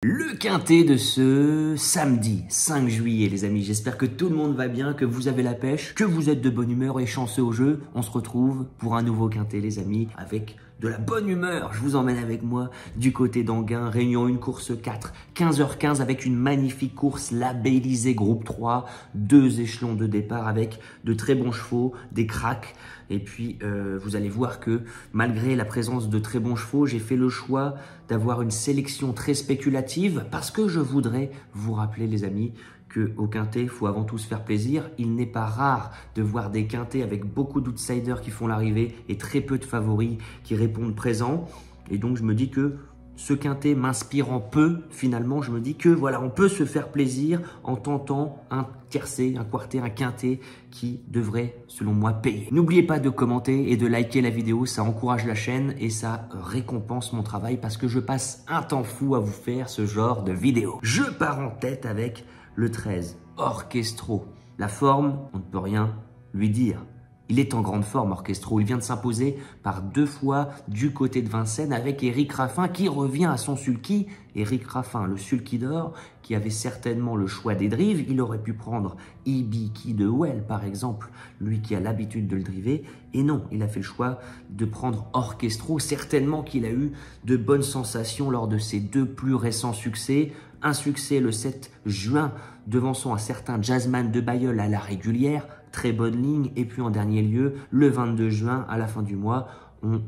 Le quintet de ce samedi 5 juillet les amis, j'espère que tout le monde va bien, que vous avez la pêche, que vous êtes de bonne humeur et chanceux au jeu. On se retrouve pour un nouveau quintet les amis, avec de la bonne humeur. Je vous emmène avec moi du côté d'Anguin, Réunion 1, course 4, 15h15 avec une magnifique course labellisée groupe 3, 2 échelons de départ avec de très bons chevaux, des cracks. Et puis vous allez voir que malgré la présence de très bons chevaux, j'ai fait le choix d'avoir une sélection très spéculative parce que je voudrais vous rappeler les amis qu'au quintet, il faut avant tout se faire plaisir. Il n'est pas rare de voir des quintets avec beaucoup d'outsiders qui font l'arrivée et très peu de favoris qui répondent présents. Et donc je me dis que ce quintet m'inspirant peu, finalement, je me dis que voilà, on peut se faire plaisir en tentant un tiercé, un quartet, un quintet qui devrait, selon moi, payer. N'oubliez pas de commenter et de liker la vidéo, ça encourage la chaîne et ça récompense mon travail parce que je passe un temps fou à vous faire ce genre de vidéo. Je pars en tête avec le 13, Orchestro. La forme, on ne peut rien lui dire. Il est en grande forme, Orchestro. Il vient de s'imposer par 2 fois du côté de Vincennes avec Éric Raffin qui revient à son sulky. Éric Raffin, le sulky d'or, qui avait certainement le choix des drives. Il aurait pu prendre Ibiki de Well, par exemple, lui qui a l'habitude de le driver. Et non, il a fait le choix de prendre Orchestro. Certainement qu'il a eu de bonnes sensations lors de ses 2 plus récents succès. Un succès le 7 juin, devançant un certain Jazzman de Bayeul à la régulière. Très bonne ligne. Et puis en dernier lieu, le 22 juin, à la fin du mois, on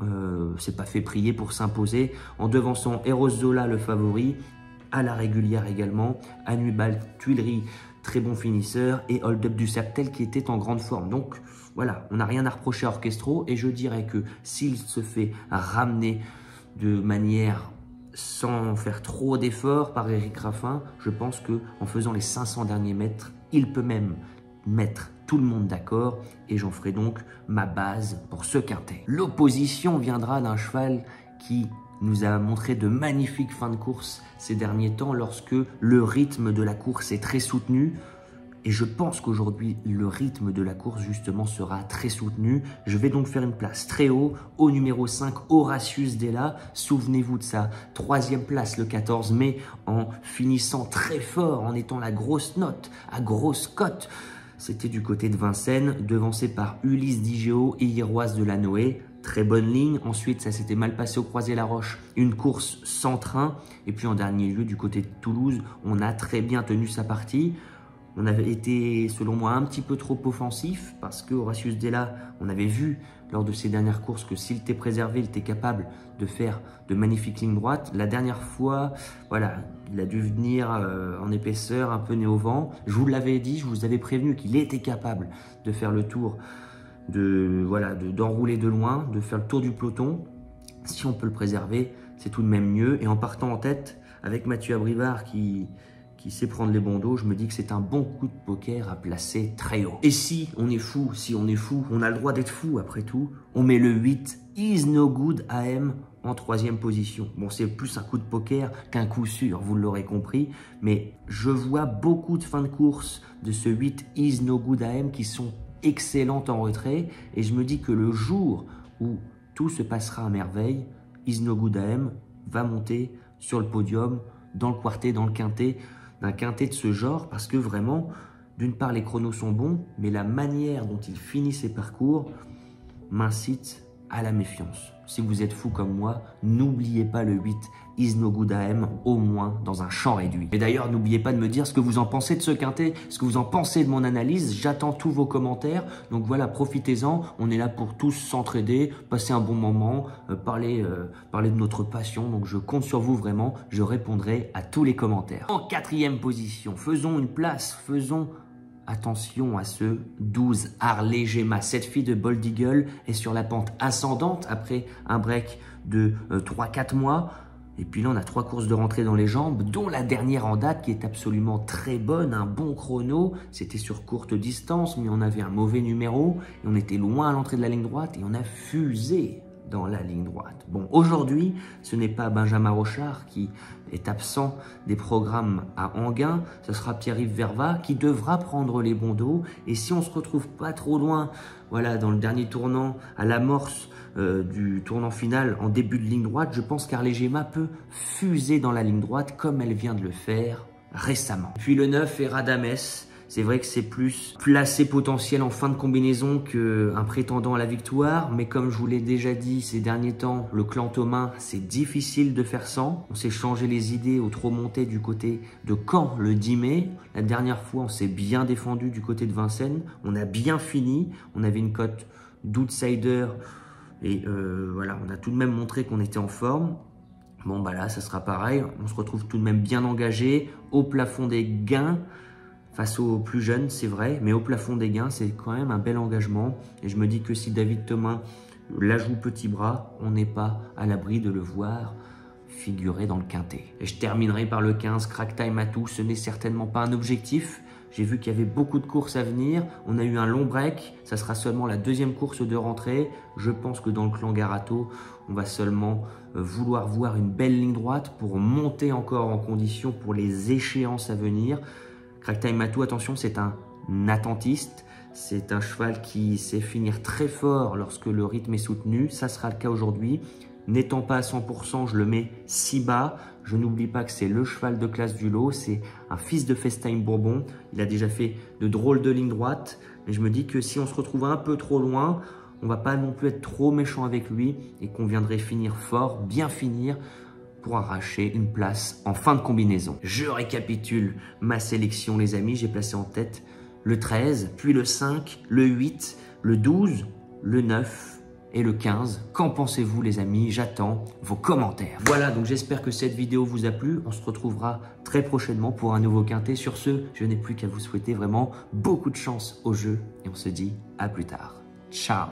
s'est pas fait prier pour s'imposer en devançant Eros Zola, le favori, à la régulière également. Anubal Tuileries, très bon finisseur. Et Hold Up du Saptel qui était en grande forme. Donc voilà, on n'a rien à reprocher à Orchestro. Et je dirais que s'il se fait ramener de manière sans faire trop d'efforts par Éric Raffin, je pense qu'en faisant les 500 derniers mètres, il peut même mettre tout le monde d'accord et j'en ferai donc ma base pour ce quintet. L'opposition viendra d'un cheval qui nous a montré de magnifiques fins de course ces derniers temps lorsque le rythme de la course est très soutenu. Et je pense qu'aujourd'hui, le rythme de la course, justement, sera très soutenu. Je vais donc faire une place très haut au numéro 5, Horatius Della. Souvenez-vous de sa 3e place le 14 mai en finissant très fort, en étant la grosse note, à grosse cote. C'était du côté de Vincennes, devancé par Ulysse Digéo et Iroise de la Noé. Très bonne ligne. Ensuite, ça s'était mal passé au Croisé-la-Roche. Une course sans train. Et puis en dernier lieu, du côté de Toulouse, on a très bien tenu sa partie. On avait été, selon moi, un petit peu trop offensif parce que Horatius Della, on avait vu lors de ses dernières courses que s'il était préservé, il était capable de faire de magnifiques lignes droites. La dernière fois, voilà, il a dû venir en épaisseur, un peu né au vent. Je vous l'avais dit, je vous avais prévenu qu'il était capable de faire le tour, d'enrouler de loin, de faire le tour du peloton. Si on peut le préserver, c'est tout de même mieux. Et en partant en tête avec Mathieu Abrivard qui sait prendre les bons dos, je me dis que c'est un bon coup de poker à placer très haut. Et si on est fou, on a le droit d'être fou après tout, on met le 8, Is No Good AM en 3e position. Bon, c'est plus un coup de poker qu'un coup sûr, vous l'aurez compris, mais je vois beaucoup de fins de course de ce 8, Is No Good AM qui sont excellentes en retrait, et je me dis que le jour où tout se passera à merveille, Is No Good AM va monter sur le podium, dans le quartet, dans le quintet, d'un quintet de ce genre, parce que vraiment, d'une part, les chronos sont bons, mais la manière dont il finit ses parcours m'incite à la méfiance. Si vous êtes fou comme moi, n'oubliez pas le 8, Is No Good AM, au moins dans un champ réduit. Et d'ailleurs, n'oubliez pas de me dire ce que vous en pensez de ce quintet, ce que vous en pensez de mon analyse. J'attends tous vos commentaires. Donc voilà, profitez-en. On est là pour tous s'entraider, passer un bon moment, parler de notre passion. Donc je compte sur vous vraiment. Je répondrai à tous les commentaires. En 4e position, faisons une place, attention à ce 12, Harley Gemma. Cette fille de Bold Eagle est sur la pente ascendante après un break de 3-4 mois. Et puis là, on a 3 courses de rentrée dans les jambes, dont la dernière en date qui est absolument très bonne, un bon chrono. C'était sur courte distance, mais on avait un mauvais numéro. Et on était loin à l'entrée de la ligne droite et on a fusé dans la ligne droite. Bon, aujourd'hui, ce n'est pas Benjamin Rochard qui est absent des programmes à Anguin, ce sera Pierre-Yves Verva qui devra prendre les bons dos. Et si on se retrouve pas trop loin, voilà, dans le dernier tournant, à l'amorce du tournant final en début de ligne droite, je pense qu'Arley Gemma peut fuser dans la ligne droite comme elle vient de le faire récemment. Puis le 9 est Radames. C'est vrai que c'est plus placé potentiel en fin de combinaison qu'un prétendant à la victoire. Mais comme je vous l'ai déjà dit ces derniers temps, le clan Thomain, c'est difficile de faire sans. On s'est changé les idées au trop monté du côté de Caen le 10 mai. La dernière fois, on s'est bien défendu du côté de Vincennes. On a bien fini. On avait une cote d'outsider. Et voilà, on a tout de même montré qu'on était en forme. Bon, bah là, ça sera pareil. On se retrouve tout de même bien engagé au plafond des gains. Face aux plus jeunes, c'est vrai, mais au plafond des gains, c'est quand même un bel engagement. Et je me dis que si David Thomain la joue petit bras, on n'est pas à l'abri de le voir figurer dans le quintet. Et je terminerai par le 15, Crack Time Atout. Ce n'est certainement pas un objectif. J'ai vu qu'il y avait beaucoup de courses à venir. On a eu un long break. Ça sera seulement la deuxième course de rentrée. Je pense que dans le clan Garato, on va seulement vouloir voir une belle ligne droite pour monter encore en condition pour les échéances à venir. Crack Time Atout, attention, c'est un attentiste. C'est un cheval qui sait finir très fort lorsque le rythme est soutenu. Ça sera le cas aujourd'hui. N'étant pas à 100%, je le mets si bas. Je n'oublie pas que c'est le cheval de classe du lot. C'est un fils de Festime Bourbon. Il a déjà fait de drôles de lignes droites. Mais je me dis que si on se retrouve un peu trop loin, on ne va pas non plus être trop méchant avec lui et qu'on viendrait finir fort, bien finir, pour arracher une place en fin de combinaison. Je récapitule ma sélection, les amis. J'ai placé en tête le 13, puis le 5, le 8, le 12, le 9 et le 15. Qu'en pensez-vous, les amis? J'attends vos commentaires. Voilà, donc j'espère que cette vidéo vous a plu. On se retrouvera très prochainement pour un nouveau quintet. Sur ce, je n'ai plus qu'à vous souhaiter vraiment beaucoup de chance au jeu et on se dit à plus tard. Ciao!